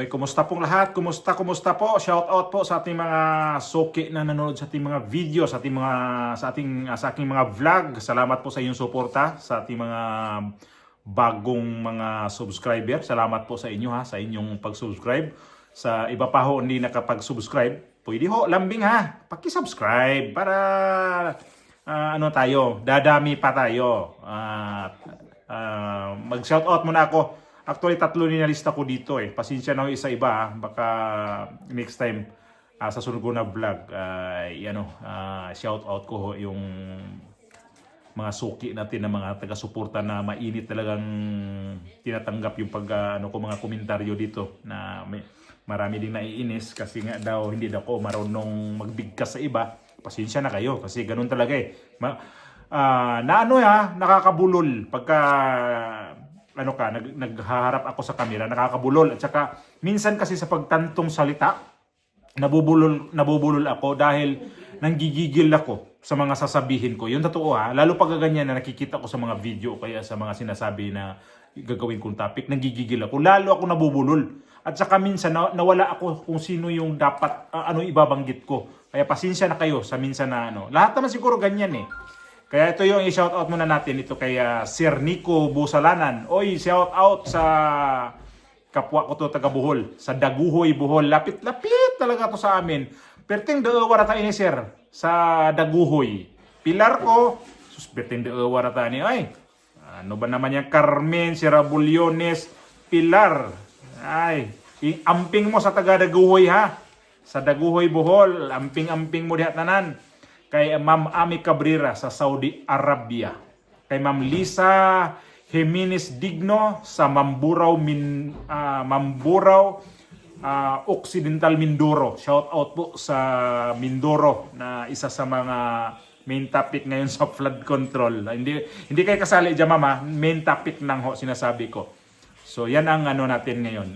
Okay, kumusta pong lahat? Kumusta po? Shout out po sa ating mga suki na nanonood sa ating mga video, sa aking mga vlog. Salamat po sa inyong suporta sa ating mga bagong mga subscriber. Salamat po sa inyo sa inyong pag-subscribe. Sa iba pa ho hindi nakapag-subscribe, pwede ho lambing paki-subscribe para dadami pa tayo. Mag-shout out muna ako. Actually, 3 ninalista ko dito Pasensya na ho isa iba baka next time sa sunod ko na vlog shout out ko ho yung mga suki natin na mga taga-suporta na mainit talagang tinatanggap yung mga komentaryo dito na marami ding naiinis kasi nga daw hindi daw ako marunong magbigkas sa iba. Pasensya na kayo kasi ganun talaga nakakabulol pagka naghaharap ako sa camera, nakakabulol. At saka minsan kasi sa pagtantong salita, nabubulol ako dahil nanggigigil ako sa mga sasabihin ko. Yung totoo lalo pag ganyan na nakikita ko sa mga video kaya sa mga sinasabi na gagawin kong topic, nanggigigil ako. Lalo ako nabubulol. At saka minsan nawala ako kung sino yung dapat ibabanggit ko. Kaya pasensya na kayo sa minsan na Lahat naman siguro ganyan Kaya ito yung i-shoutout muna natin ito kay Sir Nico Busalanan. Oy, shoutout sa kapwa ko to taga Bohol, sa Daguhoy, Bohol. Lapit-lapit talaga to sa amin. Perting daawara ta ini sir sa Daguhoy. Pilar ko, perting daawara ta ni ay. Ano ba naman yung Carmen, Sirabulyones, Pilar. Ay, amping mo sa taga Daguhoy Sa Daguhoy, Bohol, amping-amping mo dihat nanan. Kay Ma'am Ami Cabrera sa Saudi Arabia. Kay Ma'am Lisa Jimenez Digno sa Mamburao, Occidental Mindoro. Shout out po sa Mindoro na isa sa mga main topic ngayon sa flood control. Hindi kayo kasali dyan mama, main topic nang sinasabi ko. So yan ang natin ngayon.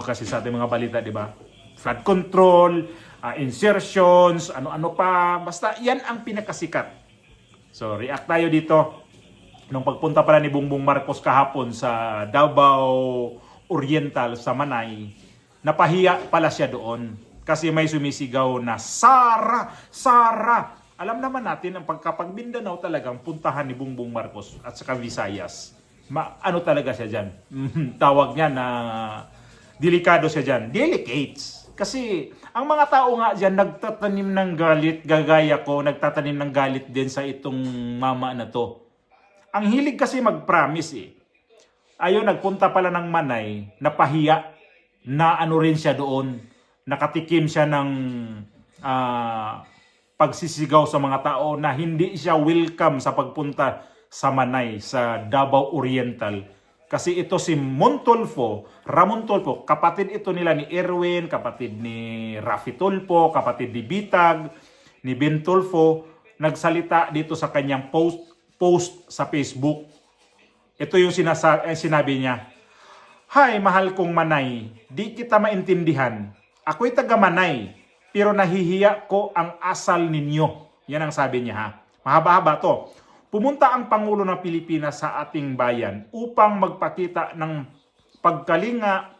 Kasi sa ating mga balita, di ba? Flood control, insertions, ano-ano pa. Basta yan ang pinakasikat. So, react tayo dito. Nung pagpunta pala ni Bongbong Marcos kahapon sa Davao Oriental sa Manay, napahiya pala siya doon. Kasi may sumisigaw na, Sara! Sara! Alam naman natin ang kapag Mindanao talagang puntahan ni Bongbong Marcos at saka Visayas. Talaga siya dyan? Tawag niya na delikado siya dyan. Delicates. Kasi ang mga tao nga dyan nagtatanim ng galit, gagaya ko, nagtatanim ng galit din sa itong mama na to. Ang hilig kasi mag-promise Ayun, nagpunta pala ng Manay, napahiya, na rin siya doon, nakatikim siya ng pagsisigaw sa mga tao na hindi siya welcome sa pagpunta sa Manay, sa Davao Oriental. Kasi ito si Ramon Tulfo, kapatid ito nila ni Erwin, kapatid ni Rafi Tulfo, kapatid ni Bitag, ni Ben Tulfo, nagsalita dito sa kanyang post sa Facebook. Ito yung sinabi niya, Hi, mahal kong Manay, di kita maintindihan. Ako'y taga Manay, pero nahihiya ko ang asal ninyo. Yan ang sabi niya Mahaba-haba to. Pumunta ang Pangulo ng Pilipinas sa ating bayan upang magpakita ng pagkalinga,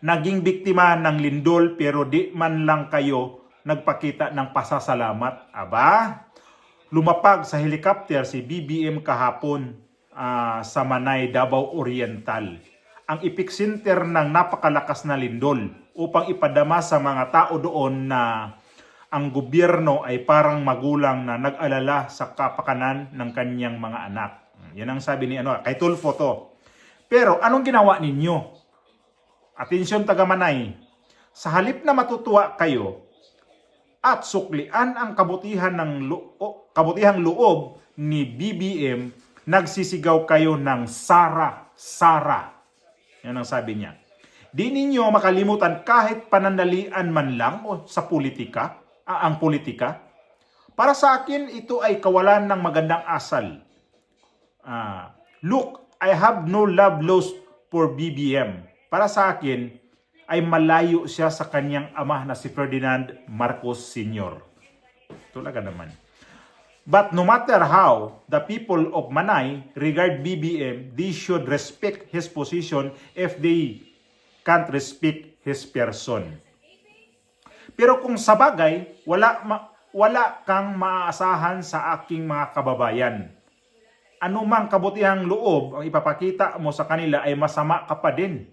naging biktima ng lindol pero di man lang kayo nagpakita ng pasasalamat. Aba, lumapag sa helicopter si BBM kahapon sa Manay, Davao Oriental. Ang epicenter ng napakalakas na lindol upang ipadama sa mga tao doon na ang gobyerno ay parang magulang na nag-alala sa kapakanan ng kanyang mga anak. Yan ang sabi ni kay Tulfo to. Pero anong ginawa ninyo? Atensyon taga Manay. Sa halip na matutuwa kayo at suklian ang kabutihang loob ni BBM, nagsisigaw kayo ng Sara, Sara. Yan ang sabi niya. Di ninyo makalimutan kahit panandalian man lang sa politika, ang politika. Para sa akin, ito ay kawalan ng magandang asal. Look, I have no love lost for BBM. Para sa akin, ay malayo siya sa kanyang ama na si Ferdinand Marcos Sr. Talaga naman. But no matter how the people of Manay regard BBM, they should respect his position if they can't respect his person. Pero kung sa bagay, wala kang maaasahan sa aking mga kababayan. Anumang kabutihang loob ang ipapakita mo sa kanila ay masama ka pa din.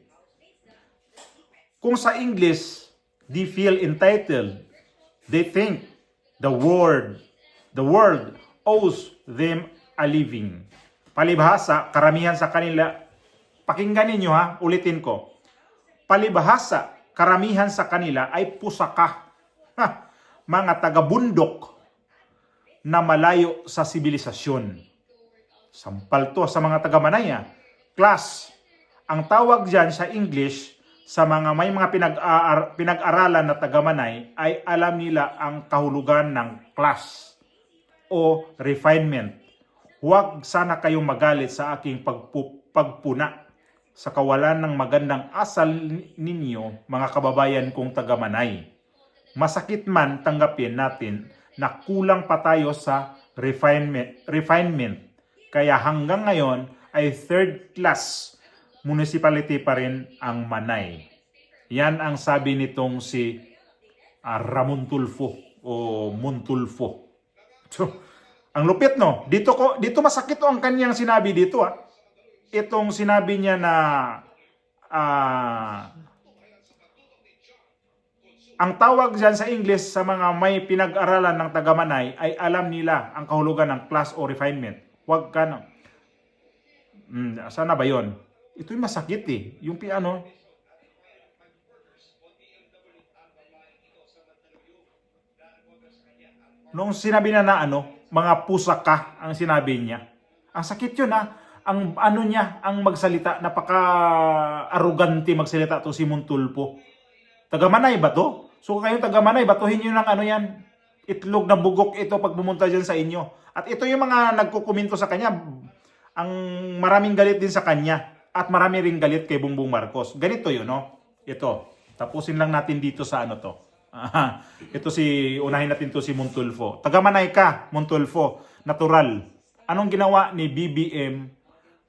Kung sa English, they feel entitled. They think the world owes them a living. Palibhasa, karamihan sa kanila, pakinggan ninyo ha, ulitin ko. Palibhasa, karamihan sa kanila ay pusaka. Mga taga-bundok na malayo sa sibilisasyon. Sampal to sa mga taga-Manaya. Class. Ang tawag dyan sa English, sa mga may mga pinag-aralan na taga-Manay, ay alam nila ang kahulugan ng class o refinement. Huwag sana kayong magalit sa aking pagpuna sa kawalan ng magandang asal ninyo, mga kababayan kong taga-Manay. Masakit man tanggapin natin na kulang pa tayo sa refinement. Kaya hanggang ngayon ay third class municipality pa rin ang Manay. Yan ang sabi nitong si Ramon Tulfo o Montulfo. So, ang lupit no. Dito masakit ang kanyang sinabi dito Itong sinabi niya na ang tawag diyan sa English sa mga may pinag-aralan ng taga-Manay ay alam nila ang kahulugan ng class o refinement. Huwag ka na. Sana ba yon? Ito'y masakit Yung piano. Nung sinabi na mga pusaka ang sinabi niya. Ang sakit yun Ang ang magsalita, napaka-arrogante magsalita to si Montulfo. Taga-Manay ba to? So kayong taga-Manay, batuhin nyo ng yan. Itlog na bugok ito pag pumunta dyan sa inyo. At ito yung mga nagkukomento sa kanya. Ang maraming galit din sa kanya. At marami ring galit kay Bongbong Marcos. Ganito yun, Ito. Tapusin lang natin dito sa to. Unahin natin to si Montulfo. Taga-Manay ka, Montulfo. Natural. Anong ginawa ni BBM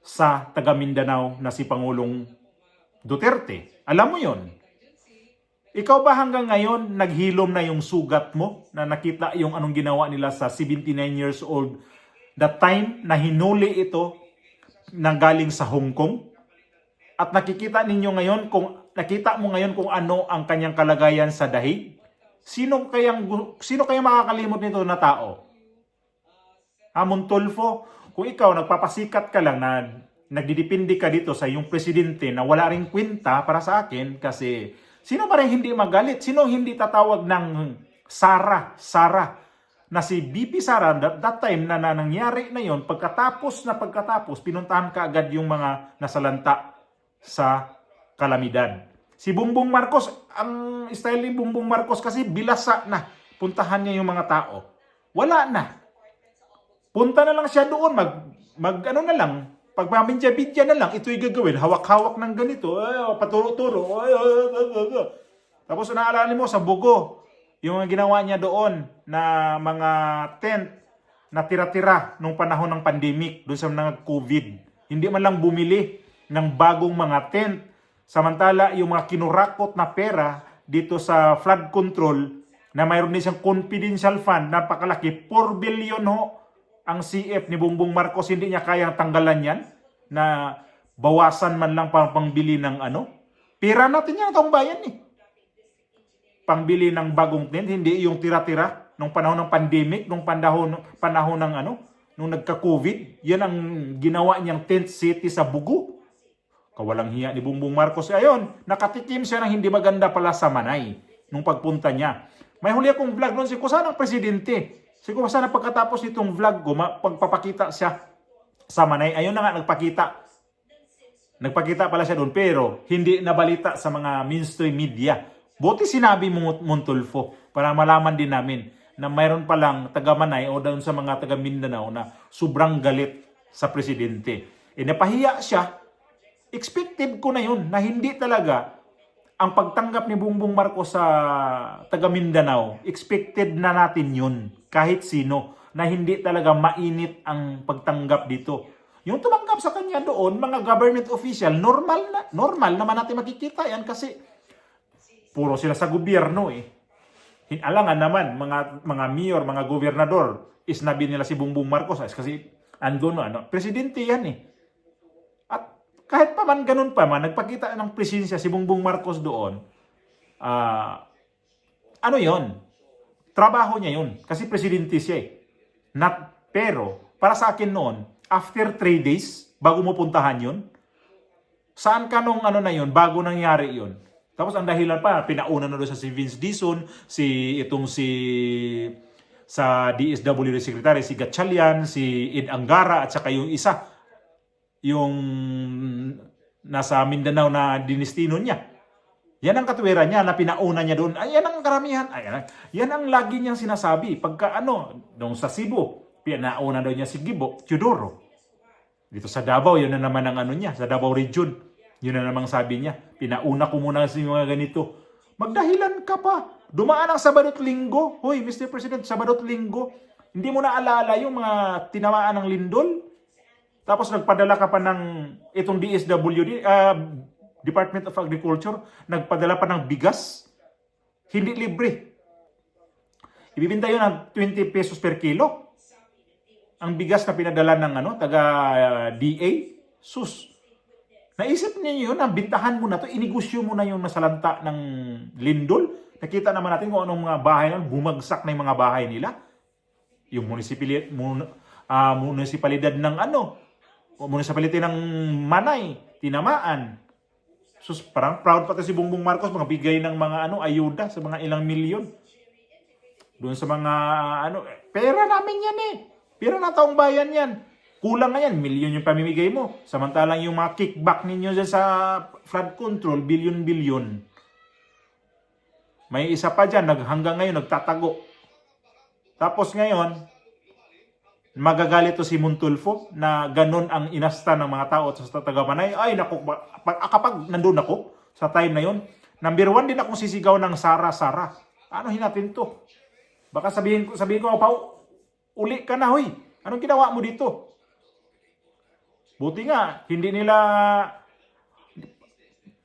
sa taga-Mindanao na si Pangulong Duterte? Alam mo yon. Ikaw ba hanggang ngayon naghilom na yung sugat mo na nakita yung anong ginawa nila sa 79 years old? The time na hinuli ito nang galing sa Hong Kong? At nakita mo ngayon kung ano ang kanyang kalagayan sa dahig? Sino kayang makakalimot nito na tao? Montulfo, kung ikaw nagpapasikat ka lang na nagdidepende ka dito sa iyong presidente na wala ring kwenta para sa akin, kasi sino ba rin hindi magalit? Sino hindi tatawag ng Sara na si BP Sara that time na nangyari na yon, pagkatapos pinuntahan ka agad yung mga nasalanta sa kalamidad. Si Bongbong Marcos, ang style ni Bongbong Marcos kasi bilasa na. Puntahan niya yung mga tao. Wala na. Punta na lang siya doon, na lang, pagmamindya-bidya na lang, ito'y gagawin, hawak-hawak ng ganito, paturo-turo, tapos naalala mo sa Bugo, yung ginawa niya doon na mga tent na tira-tira nung panahon ng pandemic, doon sa mga COVID. Hindi man lang bumili ng bagong mga tent. Samantala, yung mga kinurakot na pera dito sa flood control na mayroon din siyang confidential fund, napakalaki, 4 billion ang CF ni Bongbong Marcos, hindi niya kayang tanggalan yan na bawasan man lang pangbili ng pera natin yan, itong bayan pangbili ng bagong tent, hindi yung tira-tira nung panahon ng pandemic, nung panahon ng nung nagka-COVID. Yan ang ginawa niyang tent city sa Bugo. Kawalang hiya ni Bongbong Marcos. Ayun, nakatikim siya ng hindi maganda pala sa Manay nung pagpunta niya. May huli akong vlog noon si Kusan ang presidente. Siguro sana pagkatapos nitong vlog ko, pagpapakita siya sa Manay. Ayun na nga, nagpakita. Nagpakita pala siya doon, pero hindi nabalita sa mga mainstream media. Buti sinabi mo, Montulfo, para malaman din namin na mayroon palang taga-Manay o doon sa mga taga-Mindanao na sobrang galit sa presidente. Napahiya siya. Expected ko na yun, na hindi talaga ang pagtanggap ni Bongbong Marcos sa taga-Mindanao, expected na natin yun, kahit sino. na hindi talaga mainit ang pagtanggap dito. Yung tumanggap sa kanya doon, mga government official, normal naman natin makikita yan kasi puro sila sa gobyerno eh. Alangan naman, mga mayor, mga gobernador, isnabi nila si Bongbong Marcos kasi andun, presidente yan eh. At kahit pa man ganun pa man, nagpakita ng presensya si Bongbong Marcos doon, ano yon? Trabaho niya yun. Kasi presidente siya eh. Pero, para sa akin noon, after 3 days, bago mo puntahan yun, saan ka nung na yun, bago nangyari yun? Tapos ang dahilan pa, pinauna na doon sa si Vince Dizon, sa DSWD Secretary, si Gatchalian, si Ed Angara, at saka yung isa, yung nasa Mindanao na dinistino niya. Yan ang katwiran niya na pinauna niya doon. Ay, yan ang karamihan. Yan ang lagi niyang sinasabi. Pagka doon sa Cebu, pinauna daw niya si Gibo, Teodoro. Dito sa Davao, yun na naman ang niya, sa Davao Region. Yun na namang sabi niya, pinauna ko muna sa mga ganito. Magdahilan ka pa. Dumaan ang Sabado at Linggo. Hoy, Mr. President, Sabado at Linggo. Hindi mo na alala yung mga tinamaan ng lindol? Tapos nagpadala ka pa ng itong DSWD, Department of Agriculture, nagpadala pa ng bigas. Hindi libre. Ibibinta yun ng 20 pesos per kilo. Ang bigas na pinadala ng taga DA, sus. Naisip niyo yun, bintahan mo na to, inegosyo mo na yung nasalanta ng lindol. Nakita naman natin kung anong mga bahay na bumagsak na yung mga bahay nila. Yung munisipalidad ng munisipalidad ng Manay, tinamaan. Sus, parang proud pati si Bongbong Marcos bigay ng mga ayuda sa mga ilang milyon. Doon sa mga pera namin yan eh. Pera na taong bayan yan. Kulang nga yan, milyon yung pamimigay mo. Samantalang yung mga kickback ninyo dyan sa flood control, bilyon-bilyon. May isa pa dyan, hanggang ngayon nagtatago. Tapos ngayon, magagalit to si Montulfo na ganun ang inasta ng mga tao sa Tagapanay. Ay, naku, kapag nandun ako sa time na yon, number 1 din akong sisigaw ng Sara. Anuhin natin to? Baka sabihin ko, Pao, uli ka na, hoy. Anong ginawa mo dito? Buti nga, hindi nila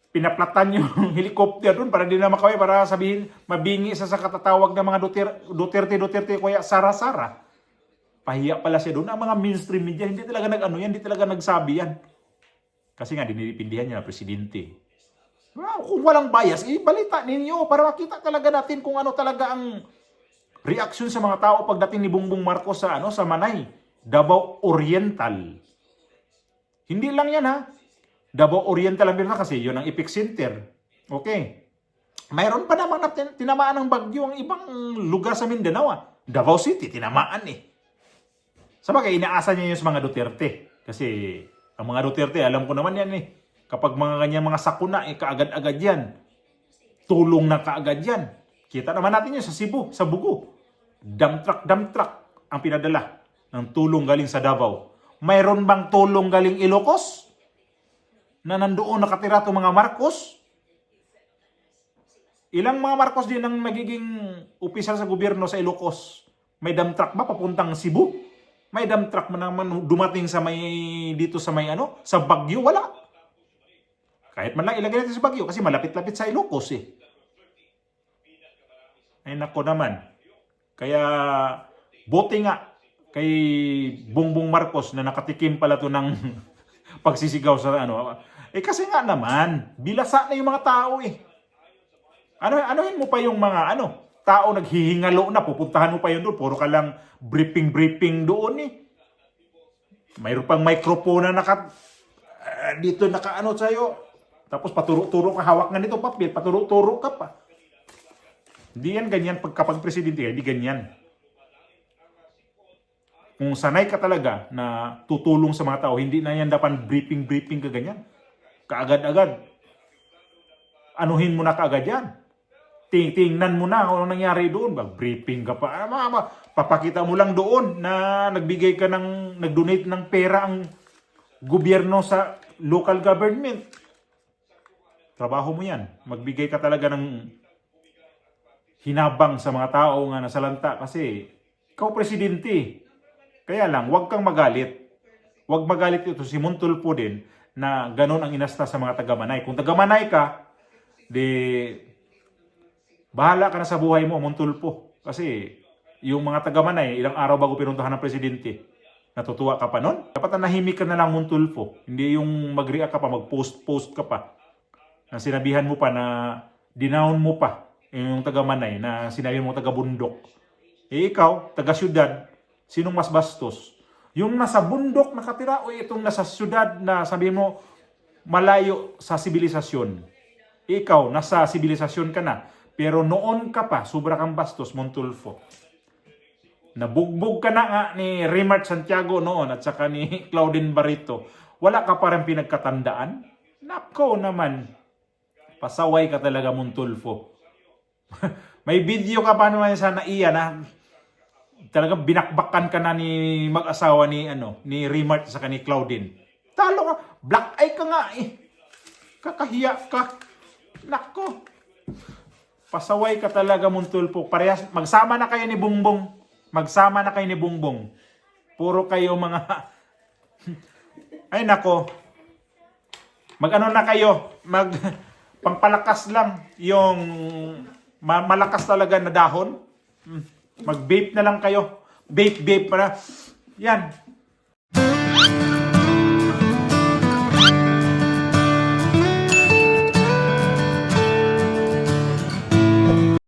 pinaplatan yung helicopter doon para hindi na makaway para sabihin, mabingi sa katatawag ng mga Duterte, kuya Sara. Pahiya pala siya doon. Ang mga mainstream media, hindi talaga hindi talaga nagsabi yan. Kasi nga, dinipindihan niya na presidente. Well, kung walang bias, balita ninyo para makita talaga natin kung ano talaga ang reaksyon sa mga tao pagdating ni Bongbong Marcos sa Manay, Davao Oriental. Hindi lang yan ha. Davao Oriental ang kasi yun ang epicenter. Okay. Mayroon pa naman na tinamaan ng bagyo ang ibang lugar sa Mindanao. Davao City, tinamaan eh. Sabagay, inaasa niya yung mga Duterte. Kasi ang mga Duterte, alam ko naman yan eh. Kapag mga ganyan mga sakuna, kaagad-agad yan. Tulong na kaagad yan. Kita naman natin yun sa Cebu, sa Bugo. Dump truck ang pinadala ng tulong galing sa Davao. Mayroon bang tulong galing Ilocos? Na nandoon nakatira itong mga Marcos? Ilang mga Marcos din ang magiging opisyal sa gobyerno sa Ilocos? May dump truck ba papuntang Cebu? May dump truck man naman dumating sa dito sa sa Baguio? Wala. Kahit man lang ilagay natin sa Baguio kasi malapit-lapit sa Ilocos eh. Ay nako naman. Kaya buti nga kay Bongbong Marcos na nakatikim pala to ng pagsisigaw sa kasi nga naman, bilasa na yung mga tao eh. Anuhin mo pa yung mga tao naghihingalo na, pupuntahan mo pa yun doon, puro ka lang briefing doon eh. Mayroon pang microphone na dito sa'yo. Tapos paturo-turo ka, hawak nga nito papel, paturo-turo ka pa. Hindi yan ganyan kapag presidente, hindi ganyan. Kung sanay ka talaga na tutulong sa mga tao, hindi na yan dapat briefing ka ganyan. Kaagad-agad. Anuhin mo na kaagad yan. Tingnan mo na kung anong nangyari doon. Briefing ka pa. Papakita mo lang doon na nag-donate ng pera ang gobyerno sa local government. Trabaho mo yan. Magbigay ka talaga ng hinabang sa mga tao nga nasalanta kasi Ikaw presidente. Kaya lang, huwag kang magalit. Huwag magalit ito si Montulfo din na ganun ang inasta sa mga taga-Manay. Kung taga-Manay ka, di bahala ka na sa buhay mo, Montulfo. Kasi yung mga taga-Manay, ilang araw bago pinuntahan ng presidente, natutuwa ka pa nun? Dapat na nahimik ka na lang, Montulfo. Hindi yung mag-react ka pa, mag-post ka pa. Na sinabihan mo pa na dinown mo pa yung taga-Manay na sinabi mo taga-bundok. Eh ikaw, taga-syudad, sinong mas bastos? Yung nasa bundok nakatira o itong nasa syudad na sabi mo malayo sa sibilisasyon? Ikaw, nasa sibilisasyon ka na. Pero noon ka pa, sobra kang bastos, Montulfo. Nabugbog ka na nga ni Rimart Santiago noon at saka ni Claudine Barreto. Wala ka pa rin pinagkatandaan? Nako naman. Pasaway ka talaga, Montulfo. May video ka pa naman sa naiya na talagang binakbakan ka na ni mag-asawa ni Rimart sa ni Claudine. Talo ka. Black eye ka nga eh. Kakahiya ka. Nako. Pasaway ka talaga, Montulfo. Parehas, magsama na kayo ni Bongbong. Magsama na kayo ni Bongbong. Puro kayo mga... Ay nako. Mag-ano na kayo. Pampalakas lang yung malakas talaga na dahon. Mag-vape na lang kayo. Vape para. Yan.